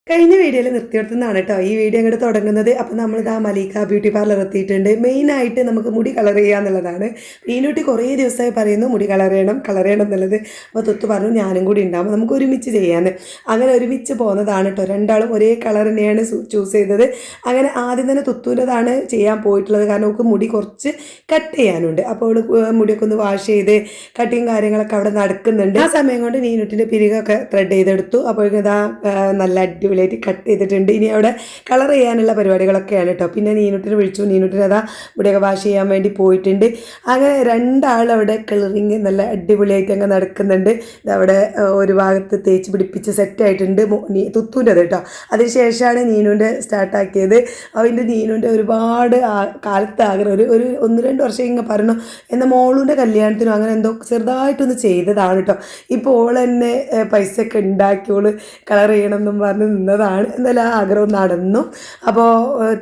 കഴിഞ്ഞ വീഡിയോയിൽ നിർത്തിയെടുത്തുനിന്നാണ് കേട്ടോ ഈ വീഡിയോ അങ്ങോട്ട് തുടങ്ങുന്നത്. അപ്പോൾ നമ്മളിതാ മലീക്ക ബ്യൂട്ടി പാർലർ എത്തിയിട്ടുണ്ട്. മെയിനായിട്ട് നമുക്ക് മുടി കളർ ചെയ്യുക എന്നുള്ളതാണ്. മീനൂട്ടി കുറേ ദിവസമായി പറയുന്നു മുടി കളർ ചെയ്യണം എന്നുള്ളത്. അപ്പോൾ തുത്തു പറഞ്ഞു ഞാനും കൂടി ഉണ്ടാകുമ്പോൾ നമുക്ക് ഒരുമിച്ച് ചെയ്യാമെന്ന്. അങ്ങനെ ഒരുമിച്ച് പോകുന്നതാണ് കേട്ടോ. രണ്ടാളും ഒരേ കളർ തന്നെയാണ് ചൂസ് ചെയ്തത്. അങ്ങനെ ആദ്യം തന്നെ തുത്തുവിൻ്റെതാണ് ചെയ്യാൻ പോയിട്ടുള്ളത്. കാരണം നമുക്ക് മുടി കുറച്ച് കട്ട് ചെയ്യാനുണ്ട്. അപ്പോൾ മുടിയൊക്കെ ഒന്ന് വാഷ് ചെയ്ത് കട്ടിങ് കാര്യങ്ങളൊക്കെ അവിടെ നടക്കുന്നുണ്ട്. ആ സമയം കൊണ്ട് മീനൂട്ടിൻ്റെ പിരികൊക്കെ ത്രെഡ് ചെയ്തെടുത്തു. അപ്പോഴേക്കും ഇതാ നല്ല അടിപൊളിയായിട്ട് കട്ട് ചെയ്തിട്ടുണ്ട്. ഇനി അവിടെ കളർ ചെയ്യാനുള്ള പരിപാടികളൊക്കെയാണ് കേട്ടോ. പിന്നെ നീനുട്ടിനെ വിളിച്ചു. നീനുട്ടിനെ അതാ ഇവിടെയൊക്കെ വാഷ് ചെയ്യാൻ വേണ്ടി പോയിട്ടുണ്ട്. അങ്ങനെ രണ്ടാളവിടെ കളറിങ് നല്ല അടിപൊളിയായിട്ട് അങ്ങ് നടക്കുന്നുണ്ട്. അവിടെ ഒരു ഭാഗത്ത് തേച്ച് പിടിപ്പിച്ച് സെറ്റായിട്ടുണ്ട് തുത്തൂൻ്റെ അത് കേട്ടോ. അതിനുശേഷമാണ് നീനുവിൻ്റെ സ്റ്റാർട്ടാക്കിയത്. അതിൻ്റെ നീനുവിൻ്റെ ഒരുപാട് കാലത്ത് ആഗ്രഹം ഒരു 1-2 വർഷം ഇങ്ങനെ പറഞ്ഞു. എന്നാൽ മോളുടെ കല്യാണത്തിനും അങ്ങനെ എന്തോ ചെറുതായിട്ടൊന്ന് ചെയ്തതാണ് കേട്ടോ. ഇപ്പോൾ ഓൾ തന്നെ പൈസ ഒക്കെ ഉണ്ടാക്കിയോള് കളർ ചെയ്യണം എന്നും പറഞ്ഞ് നിന്നതാണ്. എന്തായാലും ആ ആഗ്രഹം നടന്നു. അപ്പോൾ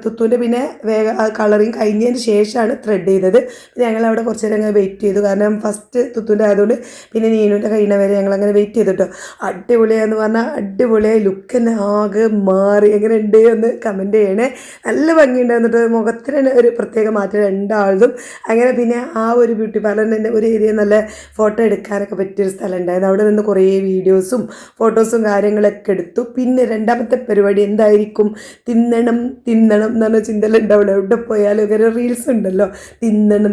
തുത്തുവിൻ്റെ പിന്നെ വേഗം കളറിങ് കഴിഞ്ഞതിന് ശേഷമാണ് ത്രെഡ് ചെയ്തത്. ഞങ്ങളവിടെ കുറച്ച് നേരം അങ്ങനെ വെയിറ്റ് ചെയ്തു. കാരണം ഫസ്റ്റ് തുത്തുവിൻ്റെ ആയതുകൊണ്ട് പിന്നെ നീനുവിൻ്റെ കഴിയുന്ന വരെ ഞങ്ങളങ്ങനെ വെയിറ്റ് ചെയ്തിട്ടോ. അടിപൊളിയാന്ന് പറഞ്ഞാൽ അടിപൊളിയായി ലുക്ക് തന്നെ ആകെ മാറി. എങ്ങനെ ഉണ്ട് എന്ന് കമൻറ്റ് ചെയ്യണേ. നല്ല ഭംഗിയുണ്ടായിരുന്നിട്ട് മുഖത്തിന് ഒരു പ്രത്യേക മാറ്റം രണ്ടാളും. അങ്ങനെ പിന്നെ ആ ഒരു ബ്യൂട്ടി പാർലറിൻ്റെ ഒരു ഏരിയ നല്ല ഫോട്ടോ എടുക്കാനൊക്കെ പറ്റിയൊരു സ്ഥലം ഉണ്ടായിരുന്നു. അവിടെ നിന്ന് കുറേ വീഡിയോസും ഫോട്ടോസും കാര്യങ്ങളൊക്കെ എടുത്തു. പിന്നെ രണ്ടാമത്തെ പരിപാടി എന്തായിരിക്കും, തിന്നണം എന്ന് പറഞ്ഞ ചിന്തലുണ്ടാവുള്ളൂ. എവിടെ പോയാലും ഇങ്ങനെ റീൽസ് ഉണ്ടല്ലോ,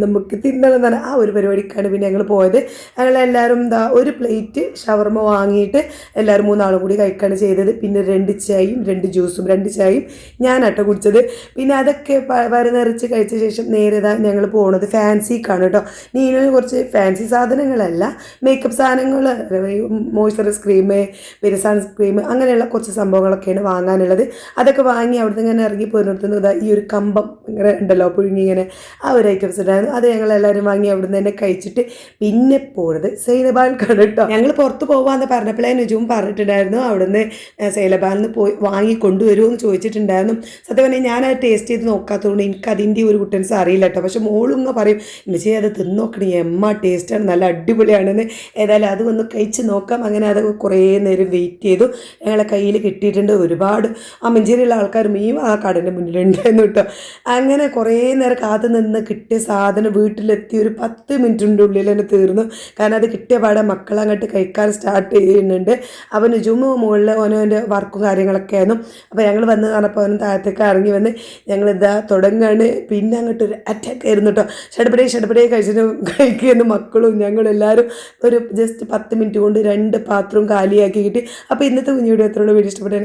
നമുക്ക് തിന്നണം എന്ന് പറഞ്ഞാൽ ആ ഒരു പരിപാടിക്കാണ് പിന്നെ ഞങ്ങൾ പോയത്. ഞങ്ങളെല്ലാവരും ഒരു പ്ലേറ്റ് ഷവർമ വാങ്ങിയിട്ട് എല്ലാവരും 3 ആളും കൂടി കഴിക്കുകയാണ് ചെയ്തത്. പിന്നെ 2 ചായയും 2 ജ്യൂസും 2 ചായയും ഞാനാട്ടോ കുടിച്ചത്. പിന്നെ അതൊക്കെ നിറച്ച് കഴിച്ച ശേഷം നേരെ ഞങ്ങൾ പോകുന്നത് ഫാൻസിക്കാണ് കേട്ടോ. നീനുവിന് കുറച്ച് ഫാൻസി സാധനങ്ങളല്ല, മേക്കപ്പ് സാധനങ്ങൾ, മോയ്സ്ചറൈസ് ക്രീം, പിന്നെ സൺസ്ക്രീം, അങ്ങനെയുള്ള കുറച്ച് സംഭവങ്ങളൊക്കെയാണ് വാങ്ങാനുള്ളത്. അതൊക്കെ വാങ്ങി അവിടുന്ന് ഇങ്ങനെ ഇറങ്ങി പോയിരുന്നത് ഈ ഒരു കമ്പം ഇങ്ങനെ ഉണ്ടല്ലോ പുഴുങ്ങി ഇങ്ങനെ ആ ഒരു ഐറ്റംസ് ഉണ്ടായിരുന്നു. അത് ഞങ്ങളെല്ലാവരും വാങ്ങി അവിടുന്ന് തന്നെ കഴിച്ചിട്ട് പിന്നെ പോകുന്നത് സൈലബാൽക്കാണ് കേട്ടോ. ഞങ്ങൾ പുറത്ത് പോകാമെന്ന് പറഞ്ഞപ്പോഴേ നുജുവും പറഞ്ഞിട്ടുണ്ടായിരുന്നു അവിടുന്ന് സൈലബാലിൽ നിന്ന് പോയി വാങ്ങി കൊണ്ടുവരുമോ എന്ന് ചോദിച്ചിട്ടുണ്ടായിരുന്നു. സത്യം പറഞ്ഞാൽ ഞാനത് ടേസ്റ്റ് ചെയ്ത് നോക്കാത്തതുകൊണ്ട് എനിക്ക് അതിൻ്റെ ഒരു കുട്ടൻസ് അറിയില്ല കേട്ടോ. പക്ഷെ മോളുങ്ങ പറയും ഇമ്മച്ചി അത് തിന്ന് നോക്കണേ, എമ്മ ടേസ്റ്റാണ്, നല്ല അടിപൊളിയാണെന്ന്. ഏതായാലും അത് ഒന്ന് കഴിച്ച് നോക്കാം. അങ്ങനെ അത് കുറേ നേരം വെയിറ്റ് ചെയ്തു. ഞങ്ങളെ കയ്യിൽ കിട്ടിയിട്ടുണ്ട്. ഒരുപാട് ആ മഞ്ചേരിയുള്ള ആൾക്കാർ മീൻ ആ കടൻ്റെ മുന്നിലുണ്ടായിരുന്നു കേട്ടോ. അങ്ങനെ കുറേ നേരം കാത്തു നിന്ന് കിട്ടിയ സാധനം വീട്ടിലെത്തി ഒരു 10 മിനിറ്റിൻ്റെ ഉള്ളിൽ തന്നെ തീർന്നു. കാരണം അത് കിട്ടിയ പാടെ മക്കളങ്ങോട്ട് കഴിക്കാൻ സ്റ്റാർട്ട് ചെയ്യുന്നുണ്ട്. അപ്പോൾ നുജുമ് മുകളിൽ ഓനോൻ്റെ വർക്കും കാര്യങ്ങളൊക്കെ ആയിരുന്നു. അപ്പോൾ ഞങ്ങൾ വന്ന് പറഞ്ഞപ്പോൾ അവനും താഴത്തേക്ക് ഇറങ്ങി വന്ന് ഞങ്ങളിതാ തുടങ്ങാണ്. പിന്നെ അങ്ങോട്ട് ഒരു അറ്റാക്ക് ആയിരുന്നു കേട്ടോ. ഷടപടേ കഴിക്കുന്നു മക്കളും ഞങ്ങളെല്ലാവരും. ഒരു ജസ്റ്റ് 10 മിനിറ്റ് കൊണ്ട് 2 പാത്രവും കാലിയാക്കി കിട്ടി. അപ്പോൾ ഇന്നത്തെ കുഞ്ഞു വീഡിയോ എത്രയോട് വീഡിയോ ഇഷ്ടപ്പെട്ടു.